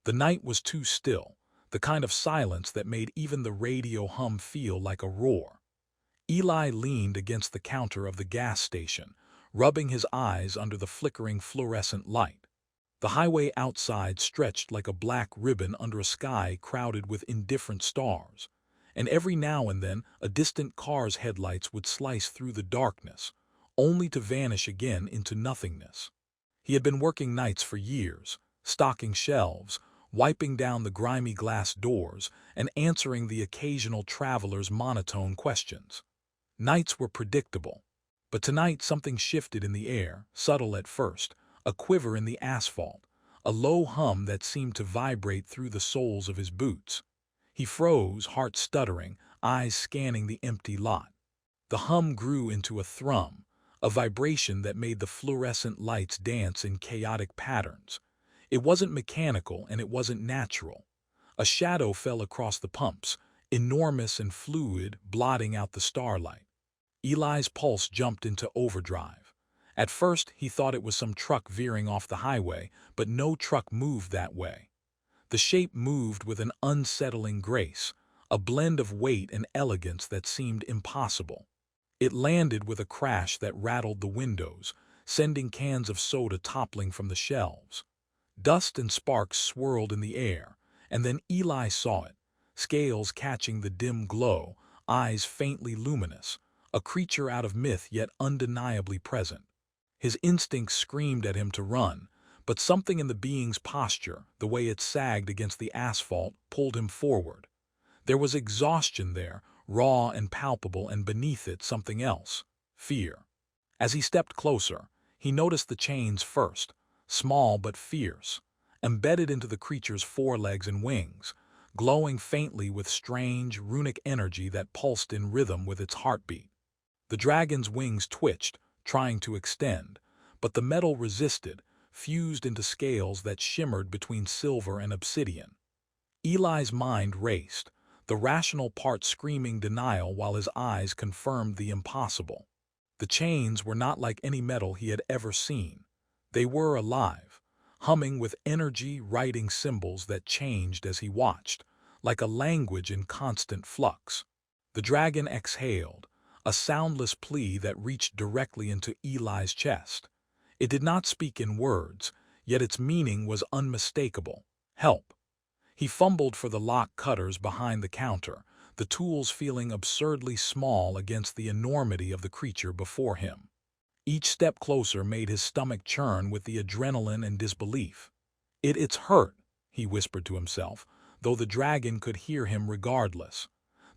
The night was too still, the kind of silence that made even the radio hum feel like a roar. Eli leaned against the counter of the gas station, rubbing his eyes under the flickering fluorescent light. The highway outside stretched like a black ribbon under a sky crowded with indifferent stars, and every now and then a distant car's headlights would slice through the darkness, only to vanish again into nothingness. He had been working nights for years, stocking shelves, wiping down the grimy glass doors, and answering the occasional traveler's monotone questions. Nights were predictable, but tonight something shifted in the air, subtle at first, a quiver in the asphalt, a low hum that seemed to vibrate through the soles of his boots. He froze, heart stuttering, eyes scanning the empty lot. The hum grew into a thrum, a vibration that made the fluorescent lights dance in chaotic patterns. It wasn't mechanical and it wasn't natural. A shadow fell across the pumps, enormous and fluid, blotting out the starlight. Eli's pulse jumped into overdrive. At first, he thought it was some truck veering off the highway, but no truck moved that way. The shape moved with an unsettling grace, a blend of weight and elegance that seemed impossible. It landed with a crash that rattled the windows, sending cans of soda toppling from the shelves. Dust and sparks swirled in the air, and then Eli saw it, scales catching the dim glow, eyes faintly luminous, a creature out of myth yet undeniably present. His instincts screamed at him to run, but something in the being's posture, the way it sagged against the asphalt, pulled him forward. There was exhaustion there, raw and palpable, and beneath it something else, fear. As he stepped closer, he noticed the chains first, small but fierce, embedded into the creature's forelegs and wings, glowing faintly with strange, runic energy that pulsed in rhythm with its heartbeat. The dragon's wings twitched, trying to extend, but the metal resisted, fused into scales that shimmered between silver and obsidian. Eli's mind raced, the rational part screaming denial while his eyes confirmed the impossible. The chains were not like any metal he had ever seen. They were alive, humming with energy, writing symbols that changed as he watched, like a language in constant flux. The dragon exhaled, a soundless plea that reached directly into Eli's chest. It did not speak in words, yet its meaning was unmistakable. Help. He fumbled for the lock cutters behind the counter, the tools feeling absurdly small against the enormity of the creature before him. Each step closer made his stomach churn with the adrenaline and disbelief. It's hurt, he whispered to himself, though the dragon could hear him regardless.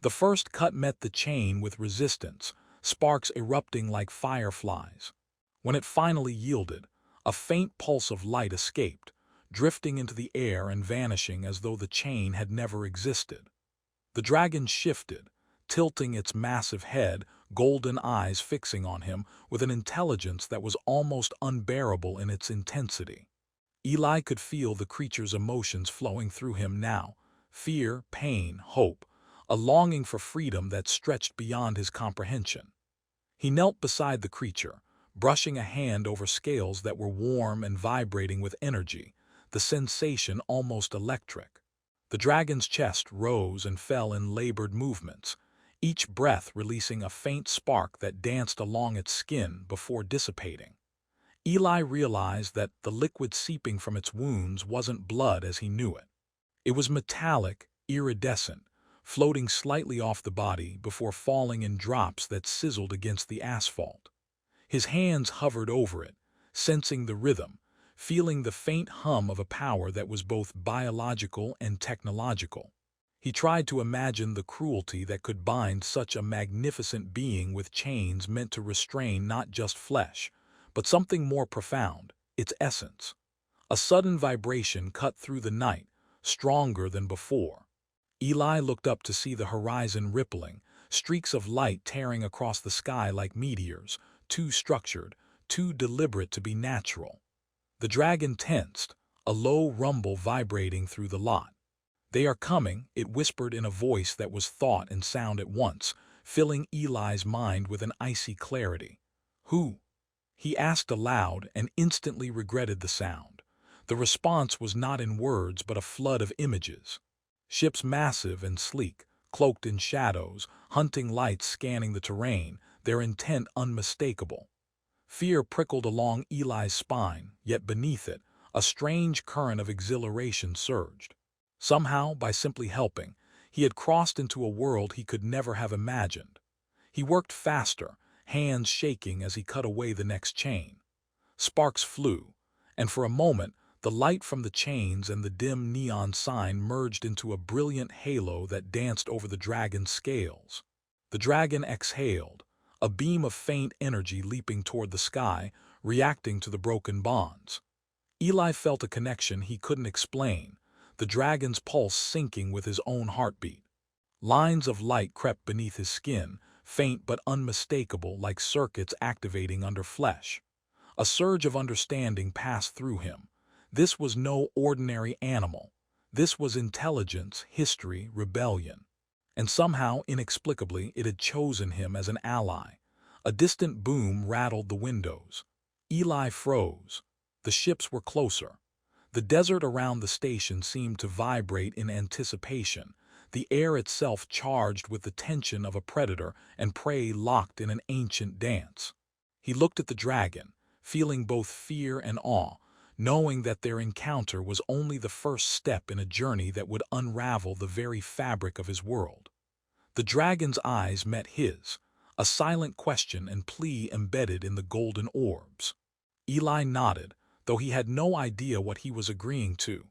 The first cut met the chain with resistance, sparks erupting like fireflies. When it finally yielded, a faint pulse of light escaped, drifting into the air and vanishing as though the chain had never existed. The dragon shifted, tilting its massive head, golden eyes fixing on him with an intelligence that was almost unbearable in its intensity. Eli could feel the creature's emotions flowing through him now, fear, pain, hope, a longing for freedom that stretched beyond his comprehension. He knelt beside the creature, brushing a hand over scales that were warm and vibrating with energy, the sensation almost electric. The dragon's chest rose and fell in labored movements, each breath releasing a faint spark that danced along its skin before dissipating. Eli realized that the liquid seeping from its wounds wasn't blood as he knew it. It was metallic, iridescent, floating slightly off the body before falling in drops that sizzled against the asphalt. His hands hovered over it, sensing the rhythm, feeling the faint hum of a power that was both biological and technological. He tried to imagine the cruelty that could bind such a magnificent being with chains meant to restrain not just flesh, but something more profound, its essence. A sudden vibration cut through the night, stronger than before. Eli looked up to see the horizon rippling, streaks of light tearing across the sky like meteors, too structured, too deliberate to be natural. The dragon tensed, a low rumble vibrating through the lot. "They are coming," it whispered in a voice that was thought and sound at once, filling Eli's mind with an icy clarity. "Who?" he asked aloud and instantly regretted the sound. The response was not in words but a flood of images. Ships massive and sleek, cloaked in shadows, hunting lights scanning the terrain, their intent unmistakable. Fear prickled along Eli's spine, yet beneath it, a strange current of exhilaration surged. Somehow, by simply helping, he had crossed into a world he could never have imagined. He worked faster, hands shaking as he cut away the next chain. Sparks flew, and for a moment, the light from the chains and the dim neon sign merged into a brilliant halo that danced over the dragon's scales. The dragon exhaled, a beam of faint energy leaping toward the sky, reacting to the broken bonds. Eli felt a connection he couldn't explain, the dragon's pulse syncing with his own heartbeat. Lines of light crept beneath his skin, faint but unmistakable like circuits activating under flesh. A surge of understanding passed through him. This was no ordinary animal. This was intelligence, history, rebellion. And somehow, inexplicably, it had chosen him as an ally. A distant boom rattled the windows. Eli froze. The ships were closer. The desert around the station seemed to vibrate in anticipation, the air itself charged with the tension of a predator and prey locked in an ancient dance. He looked at the dragon, feeling both fear and awe, knowing that their encounter was only the first step in a journey that would unravel the very fabric of his world. The dragon's eyes met his, a silent question and plea embedded in the golden orbs. Eli nodded, though he had no idea what he was agreeing to.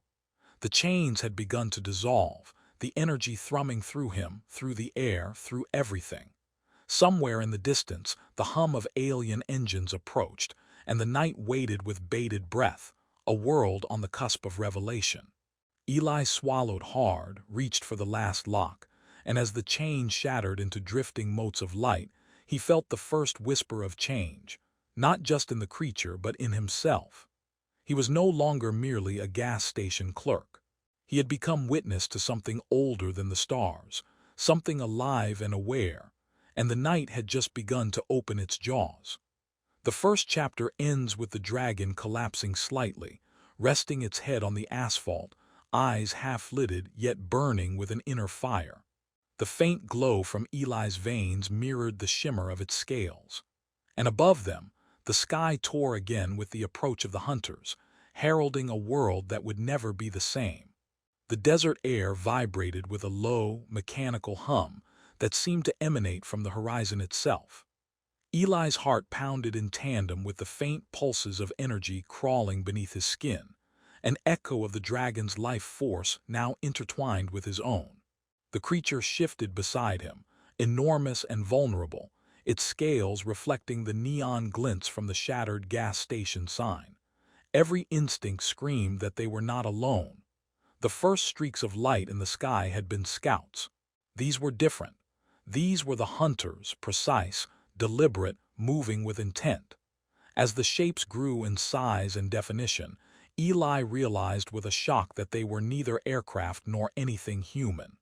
The chains had begun to dissolve, the energy thrumming through him, through the air, through everything. Somewhere in the distance, the hum of alien engines approached, and the night waited with bated breath, a world on the cusp of revelation. Eli swallowed hard, reached for the last lock, and as the chain shattered into drifting motes of light, he felt the first whisper of change, not just in the creature but in himself. He was no longer merely a gas station clerk. He had become witness to something older than the stars, something alive and aware, and the night had just begun to open its jaws. The first chapter ends with the dragon collapsing slightly, resting its head on the asphalt, eyes half-lidded yet burning with an inner fire. The faint glow from Eli's veins mirrored the shimmer of its scales. And above them, the sky tore again with the approach of the hunters, heralding a world that would never be the same. The desert air vibrated with a low, mechanical hum that seemed to emanate from the horizon itself. Eli's heart pounded in tandem with the faint pulses of energy crawling beneath his skin, an echo of the dragon's life force now intertwined with his own. The creature shifted beside him, enormous and vulnerable, its scales reflecting the neon glints from the shattered gas station sign. Every instinct screamed that they were not alone. The first streaks of light in the sky had been scouts. These were different. These were the hunters, precise, deliberate, moving with intent. As the shapes grew in size and definition, Eli realized with a shock that they were neither aircraft nor anything human.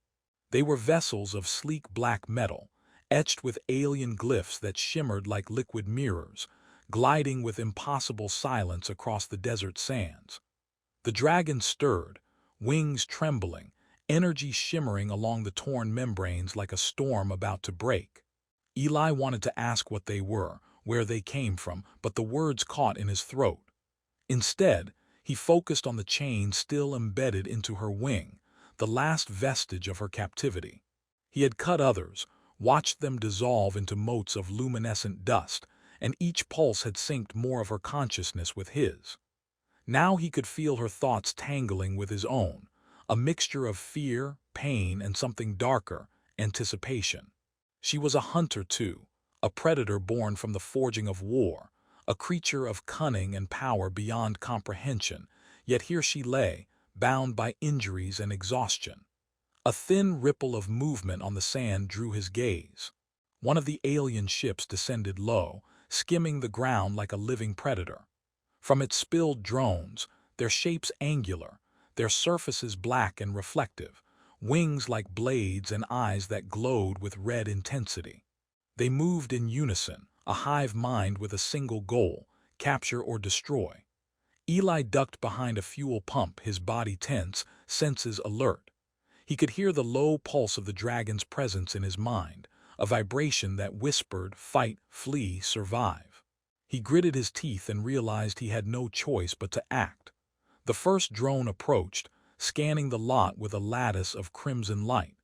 They were vessels of sleek black metal, etched with alien glyphs that shimmered like liquid mirrors, gliding with impossible silence across the desert sands. The dragon stirred, wings trembling, energy shimmering along the torn membranes like a storm about to break. Eli wanted to ask what they were, where they came from, but the words caught in his throat. Instead, he focused on the chain still embedded into her wing, the last vestige of her captivity. He had cut others, watched them dissolve into motes of luminescent dust, and each pulse had synced more of her consciousness with his. Now he could feel her thoughts tangling with his own, a mixture of fear, pain, and something darker, anticipation. She was a hunter too, a predator born from the forging of war, a creature of cunning and power beyond comprehension, yet here she lay, bound by injuries and exhaustion. A thin ripple of movement on the sand drew his gaze. One of the alien ships descended low, skimming the ground like a living predator. From its spilled drones, their shapes angular, their surfaces black and reflective, wings like blades and eyes that glowed with red intensity. They moved in unison, a hive mind with a single goal, capture or destroy. Eli ducked behind a fuel pump, his body tense, senses alert. He could hear the low pulse of the dragon's presence in his mind, a vibration that whispered, "Fight, flee, survive." He gritted his teeth and realized he had no choice but to act. The first drone approached, scanning the lot with a lattice of crimson light.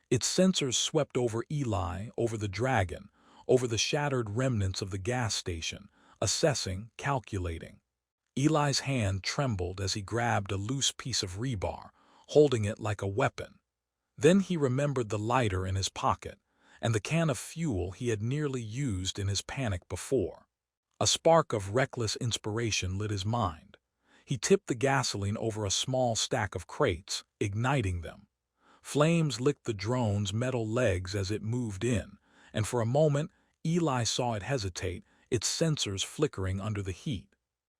Its sensors swept over Eli, over the dragon, over the shattered remnants of the gas station, assessing, calculating. Eli's hand trembled as he grabbed a loose piece of rebar, holding it like a weapon. Then he remembered the lighter in his pocket, and the can of fuel he had nearly used in his panic before. A spark of reckless inspiration lit his mind. He tipped the gasoline over a small stack of crates, igniting them. Flames licked the drone's metal legs as it moved in, and for a moment Eli saw it hesitate, its sensors flickering under the heat.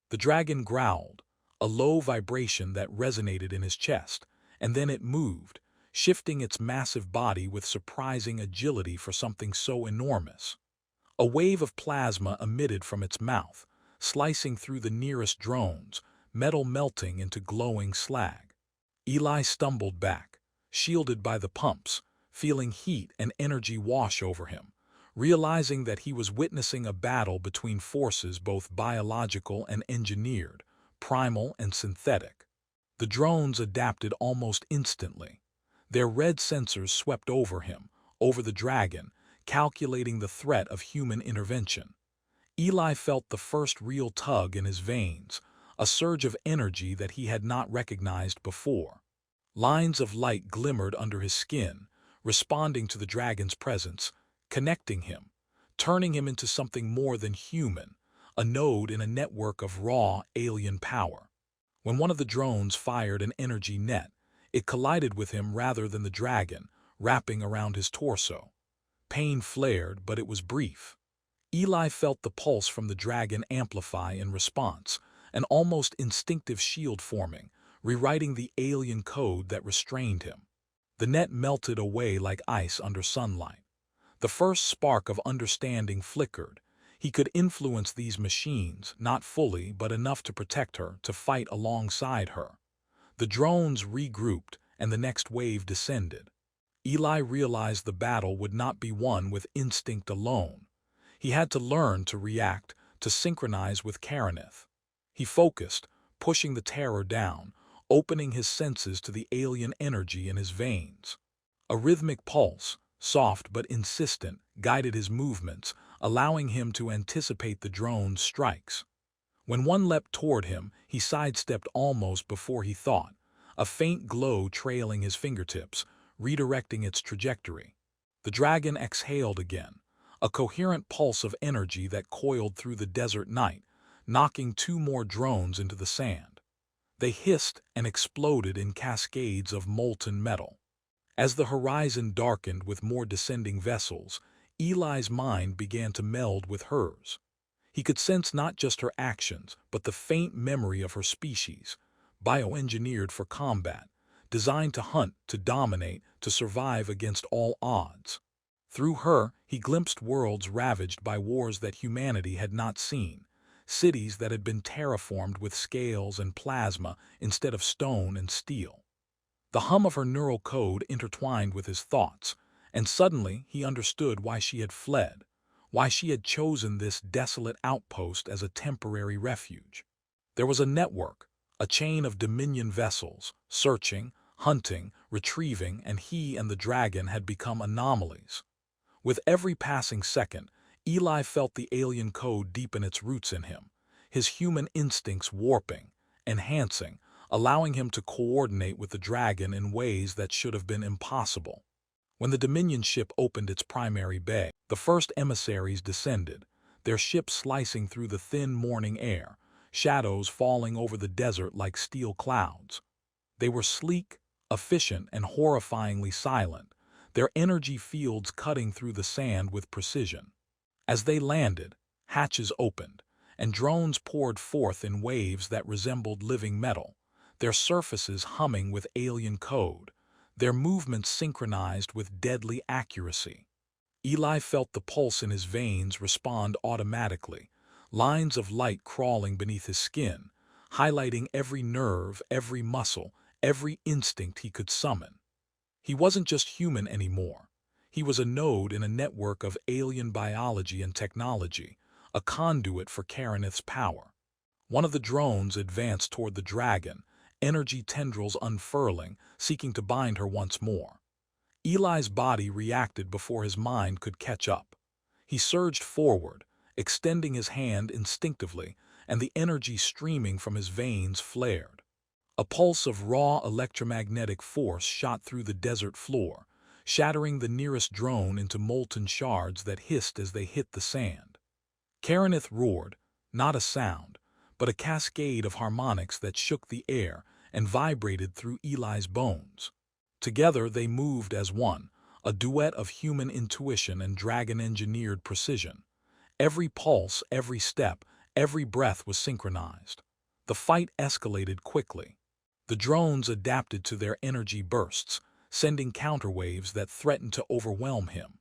The dragon growled, a low vibration that resonated in his chest, and then it moved, shifting its massive body with surprising agility for something so enormous. A wave of plasma emitted from its mouth, slicing through the nearest drones, metal melting into glowing slag. Eli stumbled back, shielded by the pumps, feeling heat and energy wash over him, realizing that he was witnessing a battle between forces both biological and engineered, primal and synthetic. The drones adapted almost instantly. Their red sensors swept over him, over the dragon, calculating the threat of human intervention. Eli felt the first real tug in his veins, a surge of energy that he had not recognized before. Lines of light glimmered under his skin, responding to the dragon's presence, connecting him, turning him into something more than human, a node in a network of raw, alien power. When one of the drones fired an energy net, it collided with him rather than the dragon, wrapping around his torso. Pain flared, but it was brief. Eli felt the pulse from the dragon amplify in response, an almost instinctive shield forming, rewriting the alien code that restrained him. The net melted away like ice under sunlight. The first spark of understanding flickered. He could influence these machines, not fully, but enough to protect her, to fight alongside her. The drones regrouped, and the next wave descended. Eli realized the battle would not be won with instinct alone. He had to learn to react, to synchronize with Karaneth. He focused, pushing the terror down, opening his senses to the alien energy in his veins. A rhythmic pulse, soft but insistent, guided his movements, allowing him to anticipate the drone's strikes. When one leapt toward him, he sidestepped almost before he thought, a faint glow trailing his fingertips, redirecting its trajectory. The dragon exhaled again, a coherent pulse of energy that coiled through the desert night, knocking two more drones into the sand. They hissed and exploded in cascades of molten metal. As the horizon darkened with more descending vessels, Eli's mind began to meld with hers. He could sense not just her actions, but the faint memory of her species, bioengineered for combat, designed to hunt, to dominate, to survive against all odds. Through her, he glimpsed worlds ravaged by wars that humanity had not seen, cities that had been terraformed with scales and plasma instead of stone and steel. The hum of her neural code intertwined with his thoughts, and suddenly he understood why she had fled, why she had chosen this desolate outpost as a temporary refuge. There was a network, a chain of Dominion vessels, searching, hunting, retrieving, and he and the dragon had become anomalies. With every passing second, Eli felt the alien code deepen its roots in him, his human instincts warping, enhancing, allowing him to coordinate with the dragon in ways that should have been impossible. When the Dominion ship opened its primary bay, the first emissaries descended, their ship slicing through the thin morning air, shadows falling over the desert like steel clouds. They were sleek, efficient, and horrifyingly silent, their energy fields cutting through the sand with precision. As they landed, hatches opened, and drones poured forth in waves that resembled living metal, their surfaces humming with alien code, their movements synchronized with deadly accuracy. Eli felt the pulse in his veins respond automatically, lines of light crawling beneath his skin, highlighting every nerve, every muscle, every instinct he could summon. He wasn't just human anymore. He was a node in a network of alien biology and technology, a conduit for Karanith's power. One of the drones advanced toward the dragon, energy tendrils unfurling, seeking to bind her once more. Eli's body reacted before his mind could catch up. He surged forward, extending his hand instinctively, and the energy streaming from his veins flared. A pulse of raw electromagnetic force shot through the desert floor, shattering the nearest drone into molten shards that hissed as they hit the sand. Karanith roared, not a sound, but a cascade of harmonics that shook the air and vibrated through Eli's bones. Together they moved as one, a duet of human intuition and dragon-engineered precision. Every pulse, every step, every breath was synchronized. The fight escalated quickly. The drones adapted to their energy bursts, sending counterwaves that threatened to overwhelm him.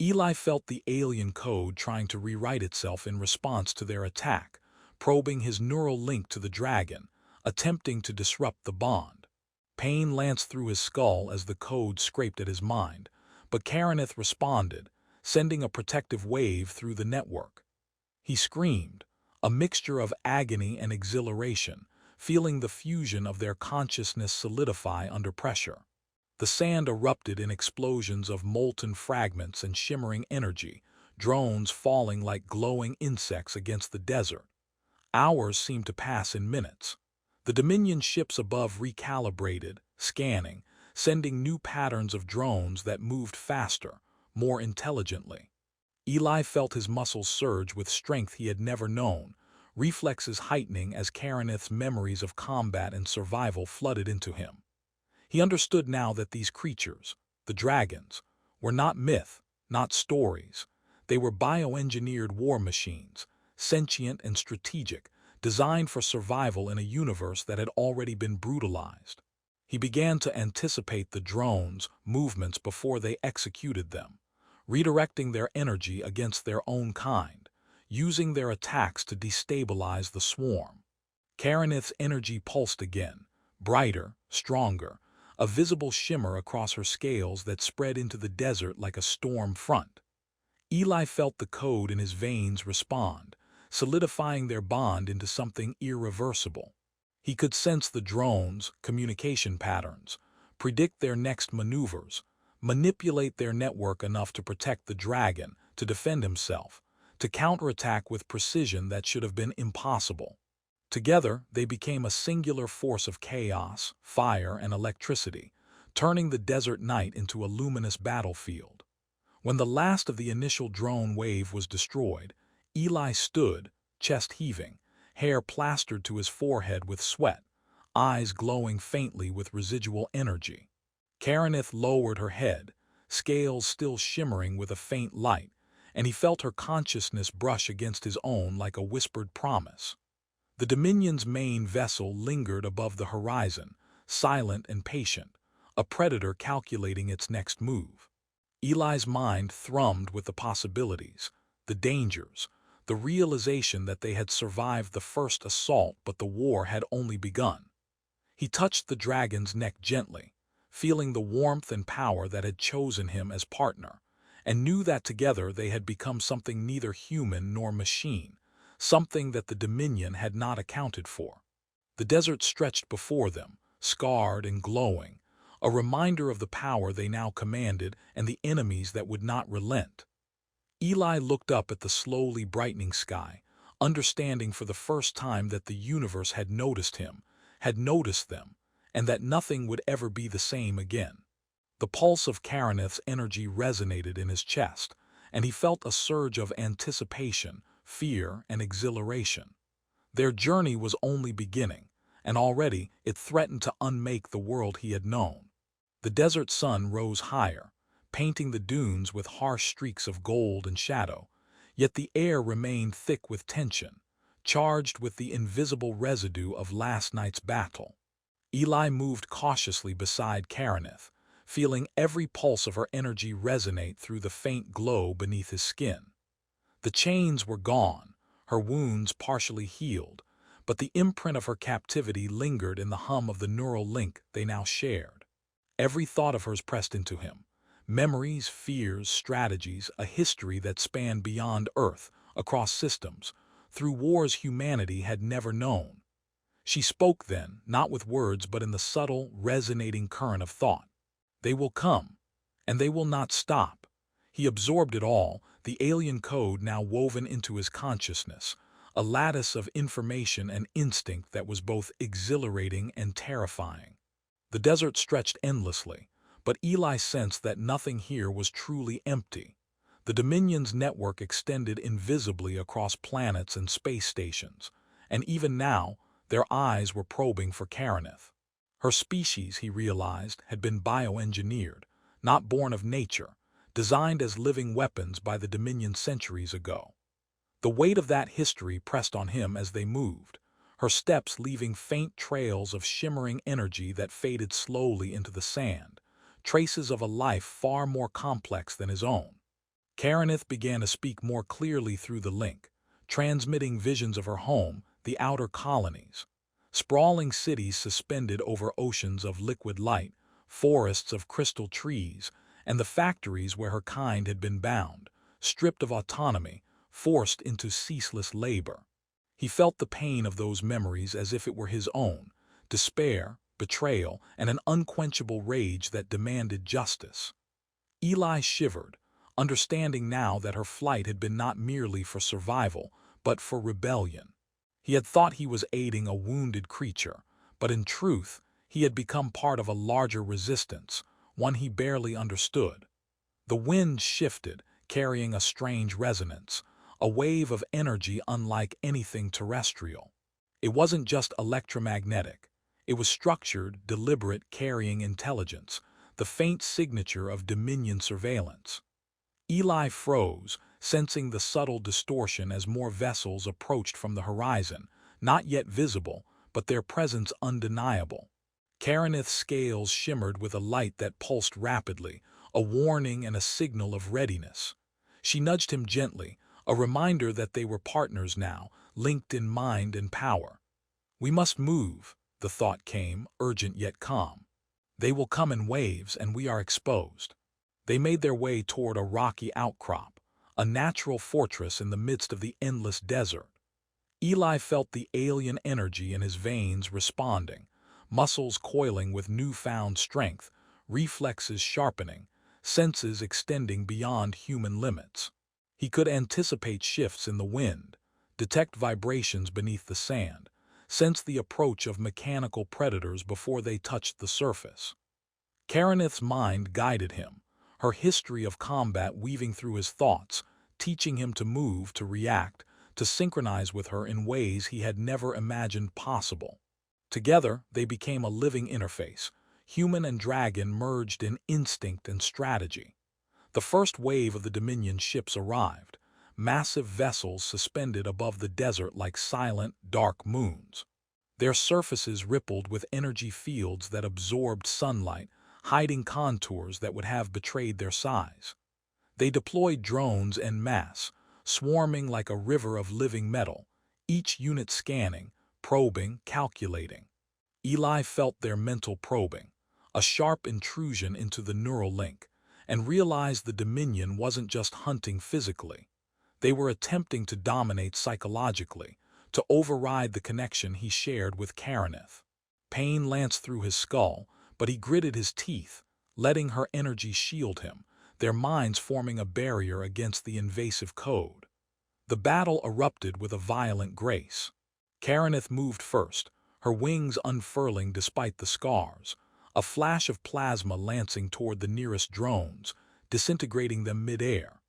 Eli felt the alien code trying to rewrite itself in response to their attack, probing his neural link to the dragon, attempting to disrupt the bond. Pain lanced through his skull as the code scraped at his mind, but Karanith responded, sending a protective wave through the network. He screamed, a mixture of agony and exhilaration, feeling the fusion of their consciousness solidify under pressure. The sand erupted in explosions of molten fragments and shimmering energy, drones falling like glowing insects against the desert. Hours seemed to pass in minutes. The Dominion ships above recalibrated, scanning, sending new patterns of drones that moved faster, more intelligently. Eli felt his muscles surge with strength he had never known, reflexes heightening as Karanith's memories of combat and survival flooded into him. He understood now that these creatures, the dragons, were not myth, not stories. They were bioengineered war machines, sentient and strategic, designed for survival in a universe that had already been brutalized. He began to anticipate the drones' movements before they executed them, redirecting their energy against their own kind, using their attacks to destabilize the swarm. Karanith's energy pulsed again, brighter, stronger, a visible shimmer across her scales that spread into the desert like a storm front. Eli felt the code in his veins respond, solidifying their bond into something irreversible. He could sense the drones' communication patterns, predict their next maneuvers, manipulate their network enough to protect the dragon, to defend himself, to counterattack with precision that should have been impossible. Together, they became a singular force of chaos, fire, and electricity, turning the desert night into a luminous battlefield. When the last of the initial drone wave was destroyed, Eli stood, chest heaving, hair plastered to his forehead with sweat, eyes glowing faintly with residual energy. Karanith lowered her head, scales still shimmering with a faint light, and he felt her consciousness brush against his own like a whispered promise. The Dominion's main vessel lingered above the horizon, silent and patient, a predator calculating its next move. Eli's mind thrummed with the possibilities, the dangers, the realization that they had survived the first assault but the war had only begun. He touched the dragon's neck gently, feeling the warmth and power that had chosen him as partner, and knew that together they had become something neither human nor machine, something that the Dominion had not accounted for. The desert stretched before them, scarred and glowing, a reminder of the power they now commanded and the enemies that would not relent. Eli looked up at the slowly brightening sky, understanding for the first time that the universe had noticed him, had noticed them, and that nothing would ever be the same again. The pulse of Karanith's energy resonated in his chest, and he felt a surge of anticipation, fear, and exhilaration. Their journey was only beginning, and already it threatened to unmake the world he had known. The desert sun rose higher, painting the dunes with harsh streaks of gold and shadow, yet the air remained thick with tension, charged with the invisible residue of last night's battle. Eli moved cautiously beside Karanith, feeling every pulse of her energy resonate through the faint glow beneath his skin. The chains were gone, her wounds partially healed, but the imprint of her captivity lingered in the hum of the neural link they now shared. Every thought of hers pressed into him. Memories, fears, strategies, a history that spanned beyond Earth, across systems, through wars humanity had never known. She spoke then, not with words but in the subtle, resonating current of thought. They will come, and they will not stop. He absorbed it all, the alien code now woven into his consciousness, a lattice of information and instinct that was both exhilarating and terrifying. The desert stretched endlessly, but Eli sensed that nothing here was truly empty. The Dominion's network extended invisibly across planets and space stations, and even now, their eyes were probing for Karaneth. Her species, he realized, had been bioengineered, not born of nature, designed as living weapons by the Dominion centuries ago. The weight of that history pressed on him as they moved, her steps leaving faint trails of shimmering energy that faded slowly into the sand, traces of a life far more complex than his own. Karaneth began to speak more clearly through the link, transmitting visions of her home, the outer colonies. Sprawling cities suspended over oceans of liquid light, forests of crystal trees, and the factories where her kind had been bound, stripped of autonomy, forced into ceaseless labor. He felt the pain of those memories as if it were his own, despair, betrayal, and an unquenchable rage that demanded justice. Eli shivered, understanding now that her flight had been not merely for survival, but for rebellion. He had thought he was aiding a wounded creature, but in truth, he had become part of a larger resistance, one he barely understood. The wind shifted, carrying a strange resonance, a wave of energy unlike anything terrestrial. It wasn't just electromagnetic. It was structured, deliberate, carrying intelligence, the faint signature of Dominion surveillance. Eli froze, sensing the subtle distortion as more vessels approached from the horizon, not yet visible, but their presence undeniable. Karaneth's scales shimmered with a light that pulsed rapidly, a warning and a signal of readiness. She nudged him gently, a reminder that they were partners now, linked in mind and power. "We must move," the thought came, urgent yet calm. "They will come in waves and we are exposed." They made their way toward a rocky outcrop, a natural fortress in the midst of the endless desert. Eli felt the alien energy in his veins responding, muscles coiling with newfound strength, reflexes sharpening, senses extending beyond human limits. He could anticipate shifts in the wind, detect vibrations beneath the sand, sense the approach of mechanical predators before they touched the surface. Karaneth's mind guided him, her history of combat weaving through his thoughts, teaching him to move, to react, to synchronize with her in ways he had never imagined possible. Together, they became a living interface, human and dragon merged in instinct and strategy. The first wave of the Dominion ships arrived, massive vessels suspended above the desert like silent, dark moons. Their surfaces rippled with energy fields that absorbed sunlight, hiding contours that would have betrayed their size. They deployed drones en masse, swarming like a river of living metal, each unit scanning, probing, calculating. Eli felt their mental probing, a sharp intrusion into the neural link, and realized the Dominion wasn't just hunting physically. They were attempting to dominate psychologically, to override the connection he shared with Karaneth. Pain lanced through his skull, but he gritted his teeth, letting her energy shield him, their minds forming a barrier against the invasive code. The battle erupted with a violent grace. Karaneth moved first, her wings unfurling despite the scars, a flash of plasma lancing toward the nearest drones, disintegrating them mid-air.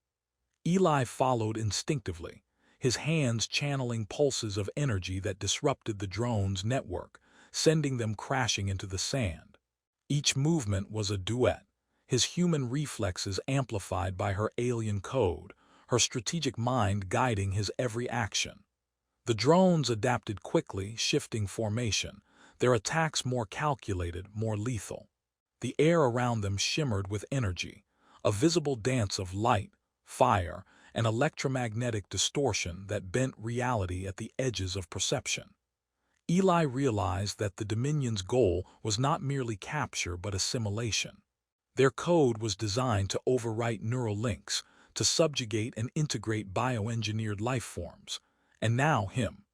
Eli followed instinctively, his hands channeling pulses of energy that disrupted the drone's network, sending them crashing into the sand. Each movement was a duet, his human reflexes amplified by her alien code, her strategic mind guiding his every action. The drones adapted quickly, shifting formation, their attacks more calculated, more lethal. The air around them shimmered with energy, a visible dance of light, fire, and electromagnetic distortion that bent reality at the edges of perception. Eli realized that the Dominion's goal was not merely capture but assimilation. Their code was designed to overwrite neural links, to subjugate and integrate bioengineered life forms. And now him.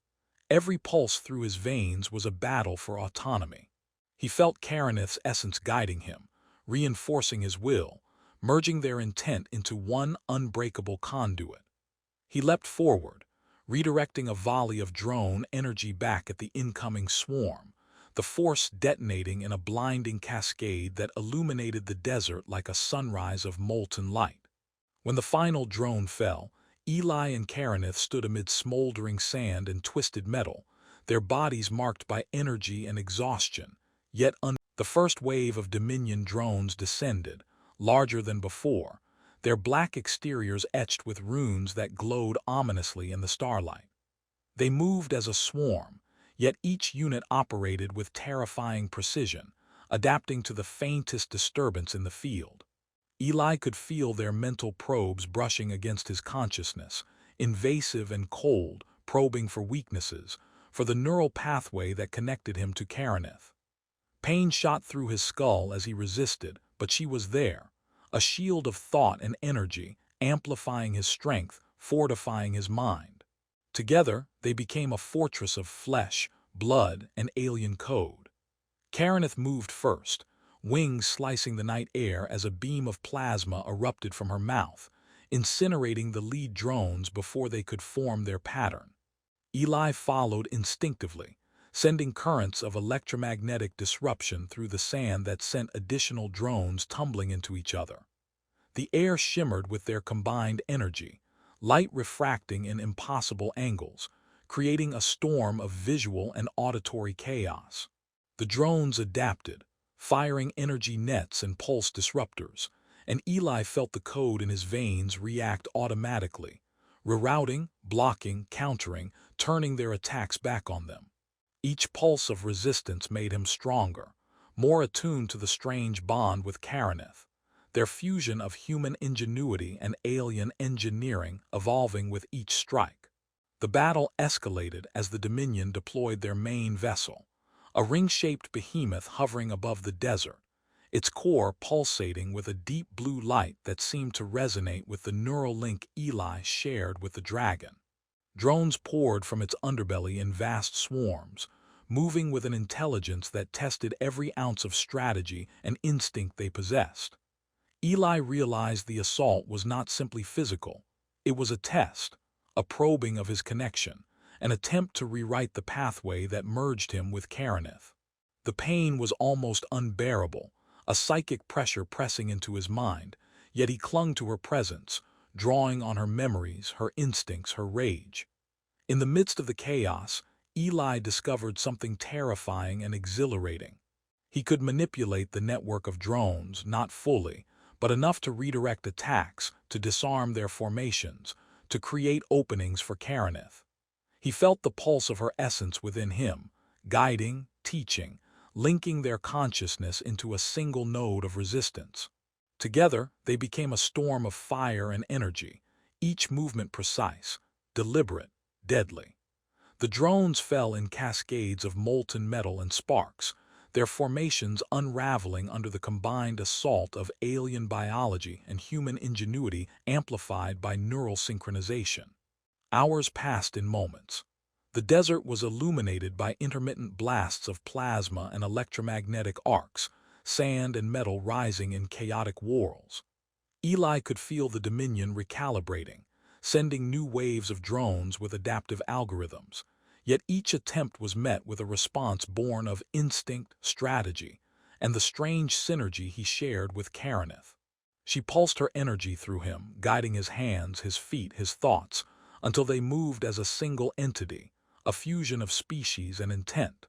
Every pulse through his veins was a battle for autonomy. He felt Karanith's essence guiding him, reinforcing his will, merging their intent into one unbreakable conduit. He leapt forward, redirecting a volley of drone energy back at the incoming swarm, the force detonating in a blinding cascade that illuminated the desert like a sunrise of molten light. When the final drone fell, Eli and Karanith stood amid smoldering sand and twisted metal, their bodies marked by energy and exhaustion. The first wave of Dominion drones descended, larger than before, their black exteriors etched with runes that glowed ominously in the starlight. They moved as a swarm, yet each unit operated with terrifying precision, adapting to the faintest disturbance in the field. Eli could feel their mental probes brushing against his consciousness, invasive and cold, probing for weaknesses, for the neural pathway that connected him to Karanith. Pain shot through his skull as he resisted, but she was there, a shield of thought and energy, amplifying his strength, fortifying his mind. Together, they became a fortress of flesh, blood, and alien code. Karanith moved first, wings slicing the night air as a beam of plasma erupted from her mouth, incinerating the lead drones before they could form their pattern. Eli followed instinctively, sending currents of electromagnetic disruption through the sand that sent additional drones tumbling into each other. The air shimmered with their combined energy, light refracting in impossible angles, creating a storm of visual and auditory chaos. The drones adapted, firing energy nets and pulse disruptors, and Eli felt the code in his veins react automatically, rerouting, blocking, countering, turning their attacks back on them. Each pulse of resistance made him stronger, more attuned to the strange bond with Karanith, their fusion of human ingenuity and alien engineering evolving with each strike. The battle escalated as the Dominion deployed their main vessel, a ring-shaped behemoth hovering above the desert, its core pulsating with a deep blue light that seemed to resonate with the neural link Eli shared with the dragon. Drones poured from its underbelly in vast swarms, moving with an intelligence that tested every ounce of strategy and instinct they possessed. Eli realized the assault was not simply physical. It was a test, a probing of his connection, an attempt to rewrite the pathway that merged him with Karanith. The pain was almost unbearable, a psychic pressure pressing into his mind, yet he clung to her presence, drawing on her memories, her instincts, her rage. In the midst of the chaos, Eli discovered something terrifying and exhilarating. He could manipulate the network of drones, not fully, but enough to redirect attacks, to disarm their formations, to create openings for Karanith. He felt the pulse of her essence within him, guiding, teaching, linking their consciousness into a single node of resistance. Together, they became a storm of fire and energy, each movement precise, deliberate, deadly. The drones fell in cascades of molten metal and sparks, their formations unraveling under the combined assault of alien biology and human ingenuity amplified by neural synchronization. Hours passed in moments. The desert was illuminated by intermittent blasts of plasma and electromagnetic arcs, sand and metal rising in chaotic whorls. Eli could feel the Dominion recalibrating, sending new waves of drones with adaptive algorithms. Yet each attempt was met with a response born of instinct, strategy, and the strange synergy he shared with Karanith. She pulsed her energy through him, guiding his hands, his feet, his thoughts, until they moved as a single entity, a fusion of species and intent.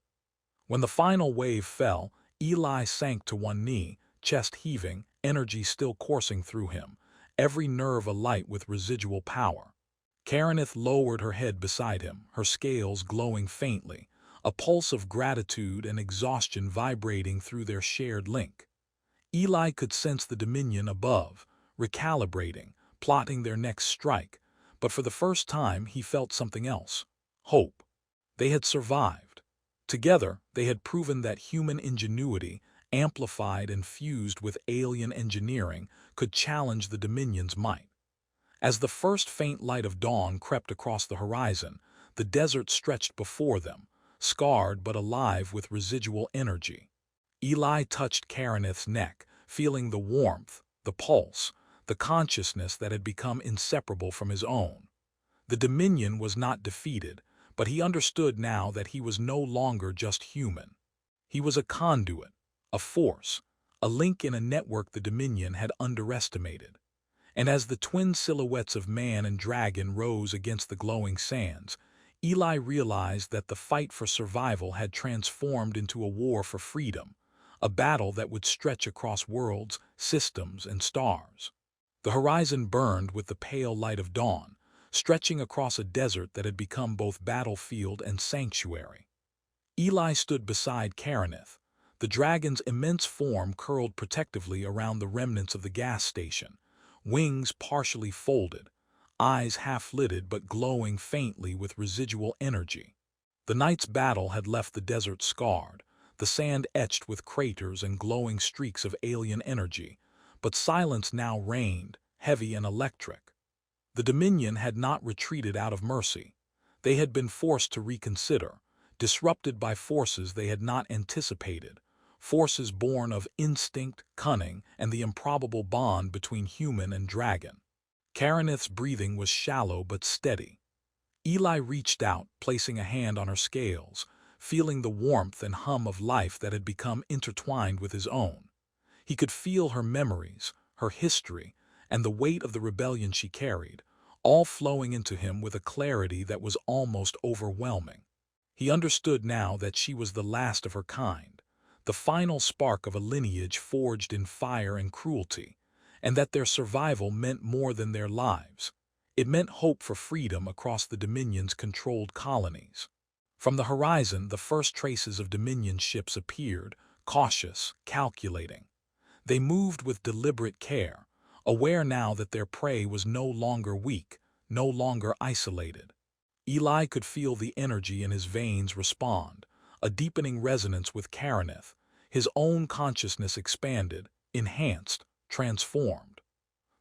When the final wave fell, Eli sank to one knee, chest heaving, energy still coursing through him, every nerve alight with residual power. Karanith lowered her head beside him, her scales glowing faintly, a pulse of gratitude and exhaustion vibrating through their shared link. Eli could sense the Dominion above, recalibrating, plotting their next strike, but for the first time he felt something else: hope. They had survived. Together, they had proven that human ingenuity, amplified and fused with alien engineering, could challenge the Dominion's might. As the first faint light of dawn crept across the horizon, the desert stretched before them, scarred but alive with residual energy. Eli touched Karanith's neck, feeling the warmth, the pulse, the consciousness that had become inseparable from his own. The Dominion was not defeated, but he understood now that he was no longer just human. He was a conduit, a force, a link in a network the Dominion had underestimated. And as the twin silhouettes of man and dragon rose against the glowing sands, Eli realized that the fight for survival had transformed into a war for freedom, a battle that would stretch across worlds, systems, and stars. The horizon burned with the pale light of dawn, stretching across a desert that had become both battlefield and sanctuary. Eli stood beside Karanith. The dragon's immense form curled protectively around the remnants of the gas station, wings partially folded, eyes half-lidded but glowing faintly with residual energy. The night's battle had left the desert scarred, the sand etched with craters and glowing streaks of alien energy, but silence now reigned, heavy and electric. The Dominion had not retreated out of mercy. They had been forced to reconsider, disrupted by forces they had not anticipated, forces born of instinct, cunning, and the improbable bond between human and dragon. Karanith's breathing was shallow but steady. Eli reached out, placing a hand on her scales, feeling the warmth and hum of life that had become intertwined with his own. He could feel her memories, her history, and the weight of the rebellion she carried, all flowing into him with a clarity that was almost overwhelming. He understood now that she was the last of her kind, the final spark of a lineage forged in fire and cruelty, and that their survival meant more than their lives. It meant hope for freedom across the Dominion's controlled colonies. From the horizon, the first traces of Dominion ships appeared, cautious, calculating. They moved with deliberate care, aware now that their prey was no longer weak, no longer isolated. Eli could feel the energy in his veins respond, a deepening resonance with Karanith. His own consciousness expanded, enhanced, transformed.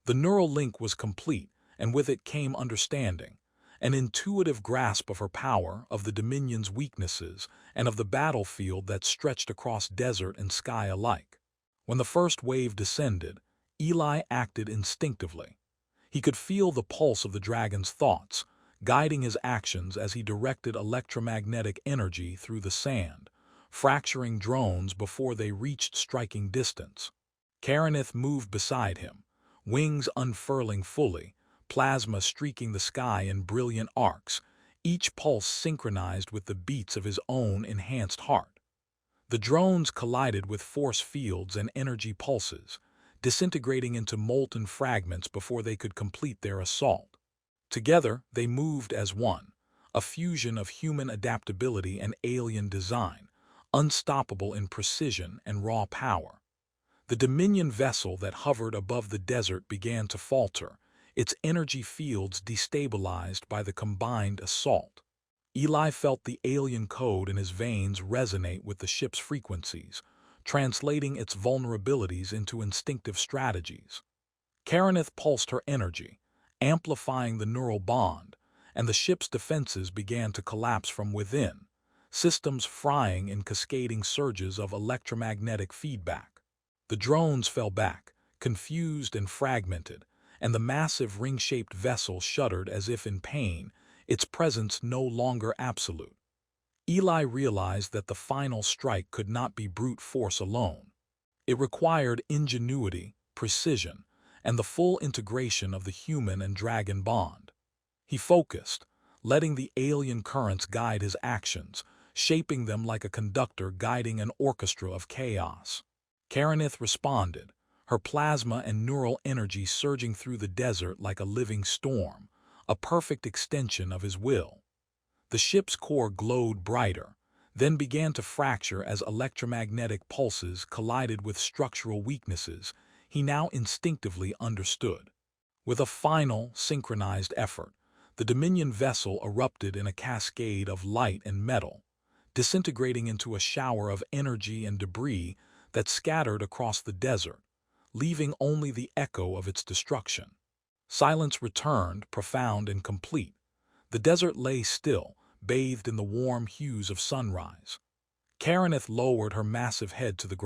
The neural link was complete, and with it came understanding, an intuitive grasp of her power, of the Dominion's weaknesses, and of the battlefield that stretched across desert and sky alike. When the first wave descended, Eli acted instinctively. He could feel the pulse of the dragon's thoughts, guiding his actions as he directed electromagnetic energy through the sand, fracturing drones before they reached striking distance. Karanith moved beside him, wings unfurling fully, plasma streaking the sky in brilliant arcs, each pulse synchronized with the beats of his own enhanced heart. The drones collided with force fields and energy pulses, disintegrating into molten fragments before they could complete their assault. Together, they moved as one, a fusion of human adaptability and alien design, unstoppable in precision and raw power. The Dominion vessel that hovered above the desert began to falter, its energy fields destabilized by the combined assault. Eli felt the alien code in his veins resonate with the ship's frequencies, translating its vulnerabilities into instinctive strategies. Karanith pulsed her energy, amplifying the neural bond, and the ship's defenses began to collapse from within, systems frying in cascading surges of electromagnetic feedback. The drones fell back, confused and fragmented, and the massive ring-shaped vessel shuddered as if in pain, its presence no longer absolute. Eli realized that the final strike could not be brute force alone. It required ingenuity, precision, and the full integration of the human and dragon bond. He focused, letting the alien currents guide his actions, shaping them like a conductor guiding an orchestra of chaos. Karanith responded, her plasma and neural energy surging through the desert like a living storm, a perfect extension of his will. The ship's core glowed brighter, then began to fracture as electromagnetic pulses collided with structural weaknesses he now instinctively understood. With a final, synchronized effort, the Dominion vessel erupted in a cascade of light and metal, disintegrating into a shower of energy and debris that scattered across the desert, leaving only the echo of its destruction. Silence returned, profound and complete. The desert lay still, bathed in the warm hues of sunrise. Karaneth lowered her massive head to the ground.